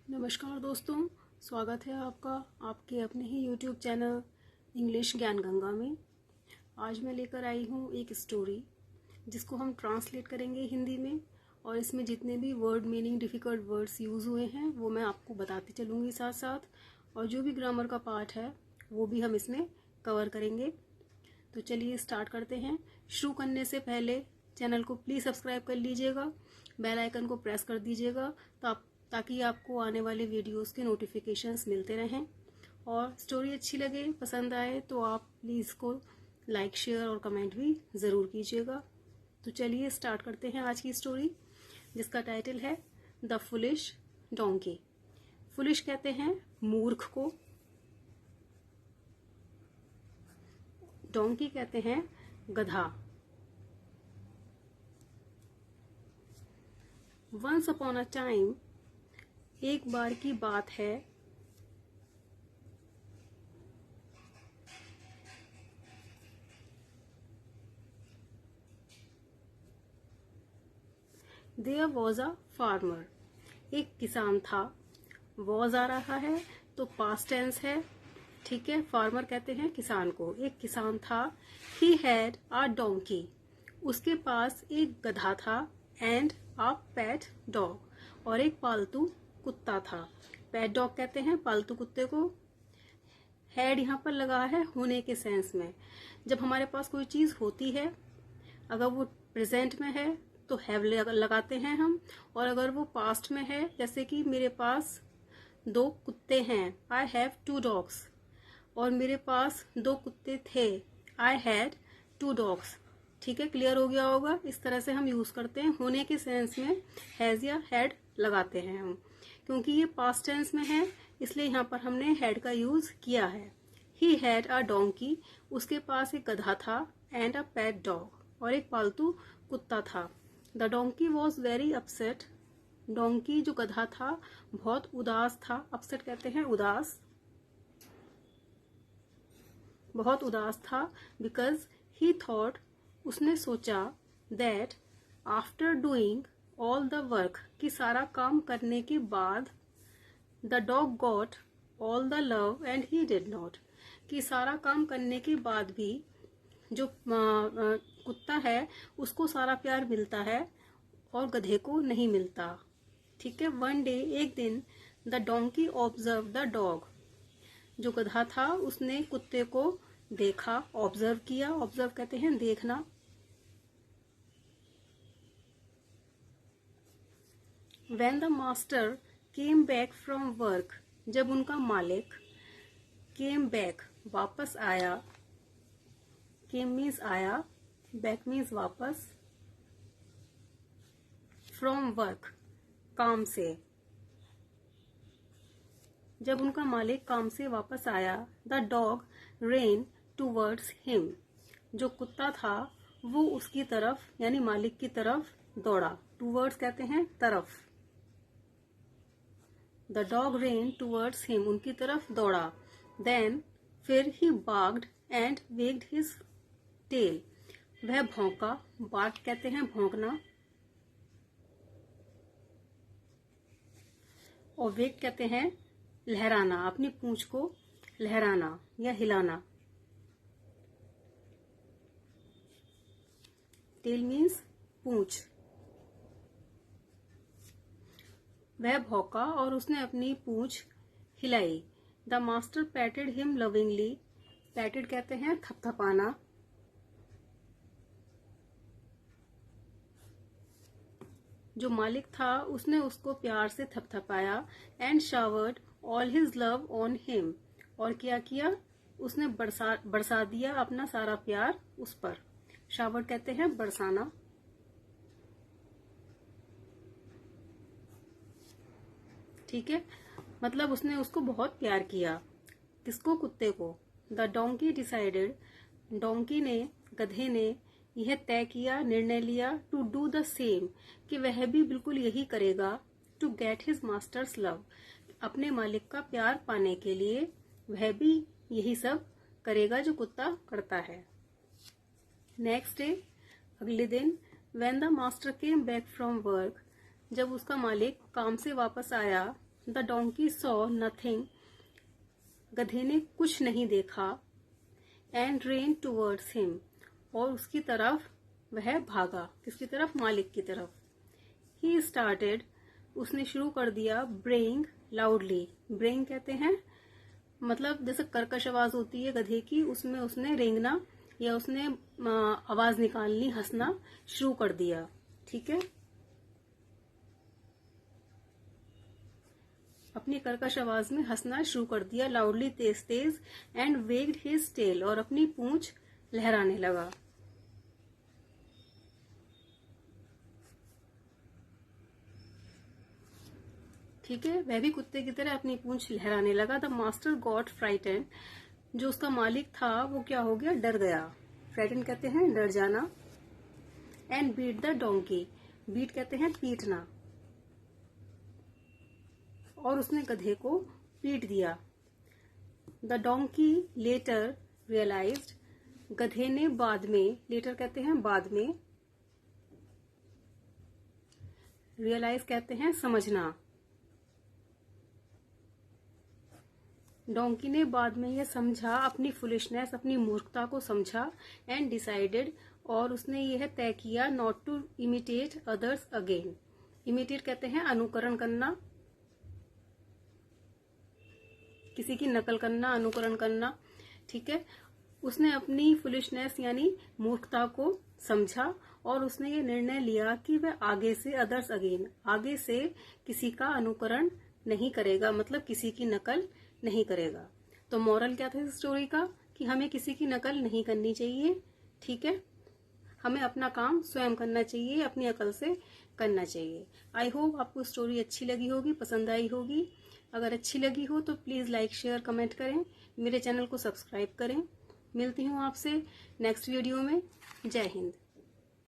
नमस्कार दोस्तों, स्वागत है आपका आपके अपने ही YouTube चैनल इंग्लिश ज्ञान गंगा में। आज मैं लेकर आई हूँ एक स्टोरी जिसको हम ट्रांसलेट करेंगे हिंदी में, और इसमें जितने भी word meaning difficult words use हुए हैं वो मैं आपको बताती चलूँगी साथ साथ, और जो भी ग्रामर का पार्ट है वो भी हम इसमें कवर करेंगे। तो चलिए स्टार्ट करते हैं। शुरू करने से पहले चैनल को प्लीज़ सब्सक्राइब कर लीजिएगा, बेल आइकन को प्रेस कर दीजिएगा ताकि आपको आने वाले वीडियोस के नोटिफिकेशंस मिलते रहें। और स्टोरी अच्छी लगे, पसंद आए तो आप प्लीज़ इसको लाइक, शेयर और कमेंट भी ज़रूर कीजिएगा। तो चलिए स्टार्ट करते हैं आज की स्टोरी, जिसका टाइटल है द फुलिश डोंकी। फुलिश कहते हैं मूर्ख को, डोंकी कहते हैं गधा। वंस अपॉन अ टाइम, एक बार की बात है, देयर वॉज अ फार्मर, एक किसान था। वॉज आ रहा है तो पास्ट टेंस है, ठीक है। फार्मर कहते हैं किसान को। एक किसान था। ही हैड अ डोंकी, उसके पास एक गधा था। एंड अ पेट डॉग, और एक पालतू कुत्ता था। पेट डॉग कहते हैं पालतू कुत्ते को। हैड यहाँ पर लगा है होने के सेंस में। जब हमारे पास कोई चीज होती है, अगर वो प्रेजेंट में है तो हैव लगाते हैं हम, और अगर वो पास्ट में है, जैसे कि मेरे पास 2 कुत्ते हैं, आई हैव 2 डॉग्स, और मेरे पास 2 कुत्ते थे, आई हैड 2 डॉग्स। ठीक है, क्लियर हो गया होगा। इस तरह से हम यूज करते हैं, होने के सेंस में हैज या हैड लगाते हैं हम। क्योंकि ये पास्ट टेंस में है इसलिए यहाँ पर हमने हैड का यूज किया है। ही हैड अ डोंकी, उसके पास एक गधा था। एंड अ पेट डॉग, और एक पालतू कुत्ता था। The donkey was very upset, donkey जो गधा था बहुत उदास था। अपसेट कहते हैं उदास, बहुत उदास था। बिकॉज ही थॉट, उसने सोचा, that after doing all the work, कि सारा काम करने के बाद, the dog got all the love and he did not, कि सारा काम करने के बाद भी जो कुत्ता है उसको सारा प्यार मिलता है और गधे को नहीं मिलता। ठीक है। वन डे, एक दिन, the donkey observe the dog, जो गधा था उसने कुत्ते को देखा, ऑब्जर्व किया। ऑब्जर्व कहते हैं देखना। When the master came back from work, जब उनका मालिक came back, वापस आया, came means आया, back means वापस, from work काम से, जब उनका मालिक काम से वापस आया, the dog ran towards him, जो कुत्ता था वो उसकी तरफ यानी मालिक की तरफ दौड़ा। towards कहते हैं तरफ। The dog ran towards him, उनकी तरफ दौड़ा। Then, फिर he barked and wagged his tail, वह भौंका। bark कहते हैं भौंकना, और wag कहते हैं लहराना, अपनी पूंछ को लहराना या हिलाना। tail means पूंछ। वह भौंका और उसने अपनी पूंछ हिलाई। द मास्टर पैटेड हिम लविंगली, पैटेड कहते हैं थपथपाना। जो मालिक था उसने उसको प्यार से थपथपाया। And showered all his love on him, और क्या किया, उसने बरसा दिया अपना सारा प्यार उस पर। शावर्ड कहते हैं बरसाना। ठीक है, मतलब उसने उसको बहुत प्यार किया। किसको, कुत्ते को। द डोंकी डिसाइडेड, डोंकी ने, गधे ने यह तय किया, निर्णय लिया, टू डू द सेम, कि वह भी बिल्कुल यही करेगा। To get his master's love, अपने मालिक का प्यार पाने के लिए वह भी यही सब करेगा जो कुत्ता करता है। नेक्स्ट डे, अगले दिन, when the master came back from work, जब उसका मालिक काम से वापस आया, द डोंकी सॉ नथिंग, गधे ने कुछ नहीं देखा, एंड रेन टूवर्ड्स हिम, और उसकी तरफ वह भागा, किसकी तरफ, मालिक की तरफ। ही स्टार्टेड, उसने शुरू कर दिया, ब्रेइंग लाउडली, ब्रेइंग कहते हैं मतलब जैसे कर्कश आवाज होती है गधे की, उसमें उसने रेंगना या उसने आवाज निकालनी, हंसना शुरू कर दिया, ठीक है, अपनी कर्कश आवाज में हंसना शुरू कर दिया, लाउडली, तेज तेज, एंड वेग्ड हिज टेल, और अपनी पूंछ लहराने लगा। ठीक है, वह भी कुत्ते की तरह अपनी पूंछ लहराने लगा। द मास्टर गॉट फ्राइटेंड, जो उसका मालिक था वो क्या हो गया, डर गया। फ्राइटेंड कहते हैं डर जाना। And beat the donkey, beat कहते हैं पीटना, और उसने गधे को पीट दिया। द डोंकी लेटर रियलाइज्ड, गधे ने बाद में, लेटर कहते हैं बाद में, रियलाइज कहते हैं समझना। डोंकी ने बाद में यह समझा, अपनी फुलिशनेस, अपनी मूर्खता को समझा। एंड डिसाइडेड, और उसने यह तय किया, not to imitate others again. Imitate कहते हैं अनुकरण करना, किसी की नकल करना, अनुकरण करना, ठीक है। उसने अपनी फुलिशनेस यानी मूर्खता को समझा, और उसने ये निर्णय लिया कि वह आगे से, अदर्स अगेन, आगे से किसी का अनुकरण नहीं करेगा, मतलब किसी की नकल नहीं करेगा। तो मॉरल क्या था इस स्टोरी का, कि हमें किसी की नकल नहीं करनी चाहिए, ठीक है, हमें अपना काम स्वयं करना चाहिए, अपनी अकल से करना चाहिए। आई होप आपको स्टोरी अच्छी लगी होगी, पसंद आई होगी। अगर अच्छी लगी हो तो प्लीज लाइक, शेयर, कमेंट करें, मेरे चैनल को सब्सक्राइब करें। मिलती हूँ आपसे नेक्स्ट वीडियो में। जय हिंद।